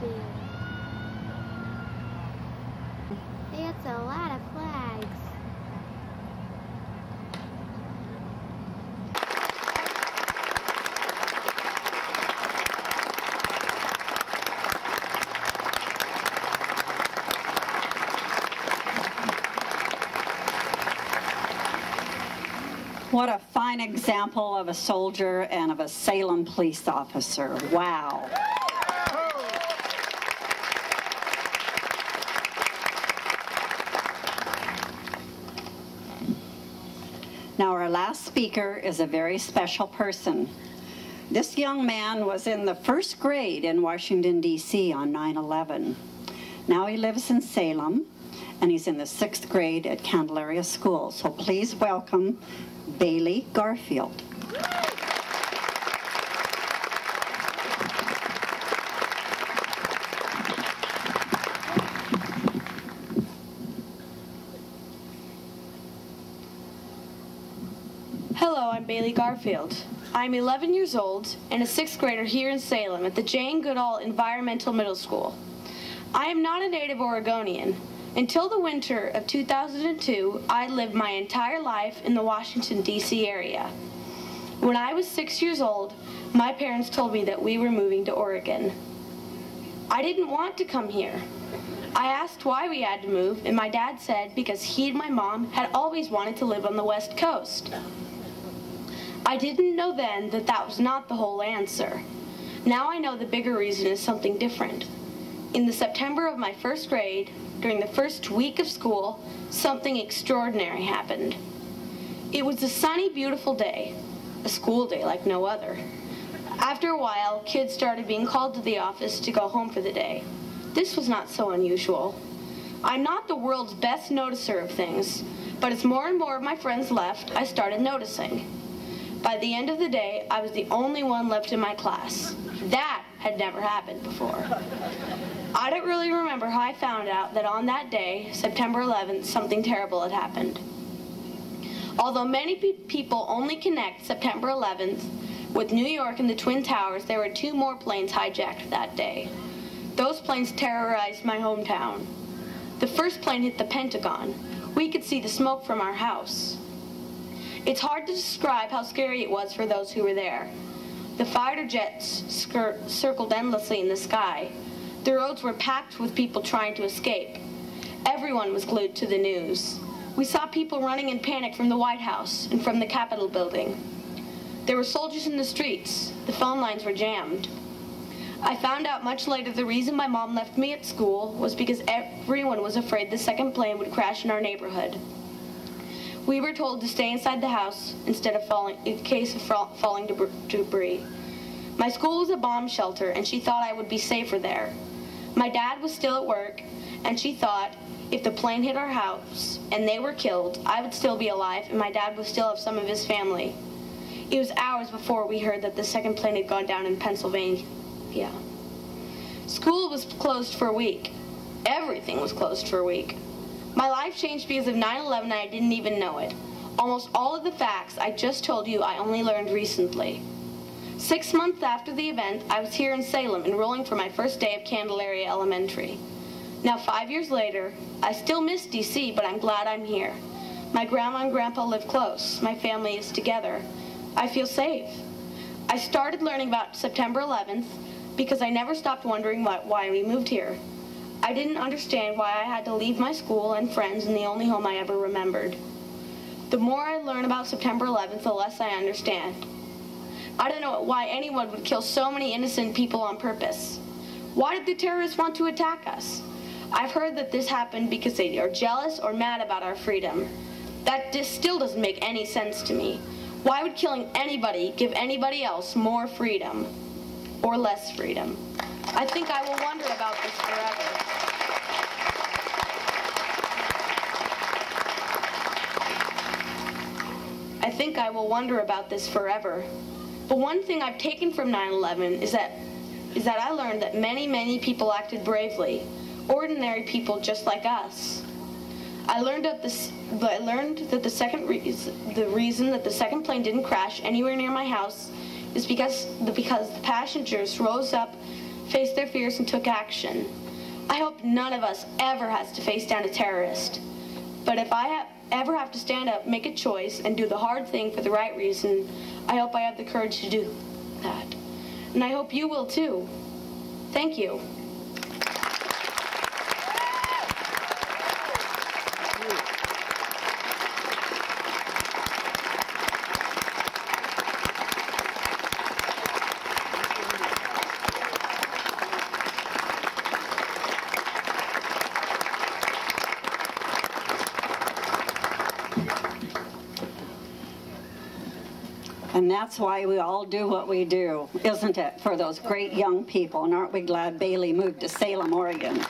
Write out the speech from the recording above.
BaileyGarfield. That's a lot of flags. What a fine example of a soldier and of a Salem police officer. Wow. Now, our last speaker is a very special person. This young man was in the first grade in Washington, D.C. on 9/11. Now he lives in Salem, and he's in the 6th grade at Candelaria School. So please welcome BaileyGarfield. Hello, I'm BaileyGarfield. I'm 11 years old and a 6th grader here in Salem at the Jane Goodall Environmental Middle School. I am not a native Oregonian. Until the winter of 2002, I lived my entire life in the Washington, D.C. area. When I was 6 years old, my parents told me that we were moving to Oregon. I didn't want to come here. I asked why we had to move, and my dad said because he and my mom had always wanted to live on the West Coast. I didn't know then that that was not the whole answer. Now I know the bigger reason is something different. In the September of my 1st grade, during the first week of school, something extraordinary happened. It was a sunny, beautiful day, a school day like no other. After a while, kids started being called to the office to go home for the day. This was not so unusual. I'm not the world's best noticer of things, but as more and more of my friends left, I started noticing. By the end of the day, I was the only one left in my class. That had never happened before. I don't really remember how I found out that on that day, September 11th, something terrible had happened. Although many people only connect September 11th with New York and the Twin Towers, there were 2 more planes hijacked that day. Those planes terrorized my hometown. The first plane hit the Pentagon. We could see the smoke from our house. It's hard to describe how scary it was for those who were there. The fighter jets circled endlessly in the sky. The roads were packed with people trying to escape. Everyone was glued to the news. We saw people running in panic from the White House and from the Capitol building. There were soldiers in the streets. The phone lines were jammed. I found out much later the reason my mom left me at school was because everyone was afraid the second plane would crash in our neighborhood. We were told to stay inside the house instead of in case of falling debris. My school was a bomb shelter, and she thought I would be safer there. My dad was still at work, and she thought if the plane hit our house and they were killed, I would still be alive and my dad would still have some of his family. It was hours before we heard that the second plane had gone down in Pennsylvania. School was closed for a week. Everything was closed for a week. My life changed because of 9/11 and I didn't even know it. Almost all of the facts I just told you I only learned recently. 6 months after the event, I was here in Salem enrolling for my first day of Candelaria Elementary. Now 5 years later, I still miss D.C., but I'm glad I'm here. My grandma and grandpa live close. My family is together. I feel safe. I started learning about September 11th because I never stopped wondering why we moved here. I didn't understand why I had to leave my school and friends and the only home I ever remembered. The more I learn about September 11th, the less I understand. I don't know why anyone would kill so many innocent people on purpose. Why did the terrorists want to attack us? I've heard that this happened because they are jealous or mad about our freedom. That still doesn't make any sense to me. Why would killing anybody give anybody else more freedom or less freedom? I think I will wonder about this forever. I think I will wonder about this forever. But one thing I've taken from 9/11 is that I learned that many people acted bravely, ordinary people just like us. I learned that the reason that the second plane didn't crash anywhere near my house is because the passengers rose up faced their fears and took action. I hope none of us ever has to face down a terrorist. But if I ever have to stand up, make a choice, and do the hard thing for the right reason, I hope I have the courage to do that. And I hope you will too. Thank you. And that's why we all do what we do, isn't it? For those great young people. And aren't we glad Bailey moved to Salem, Oregon?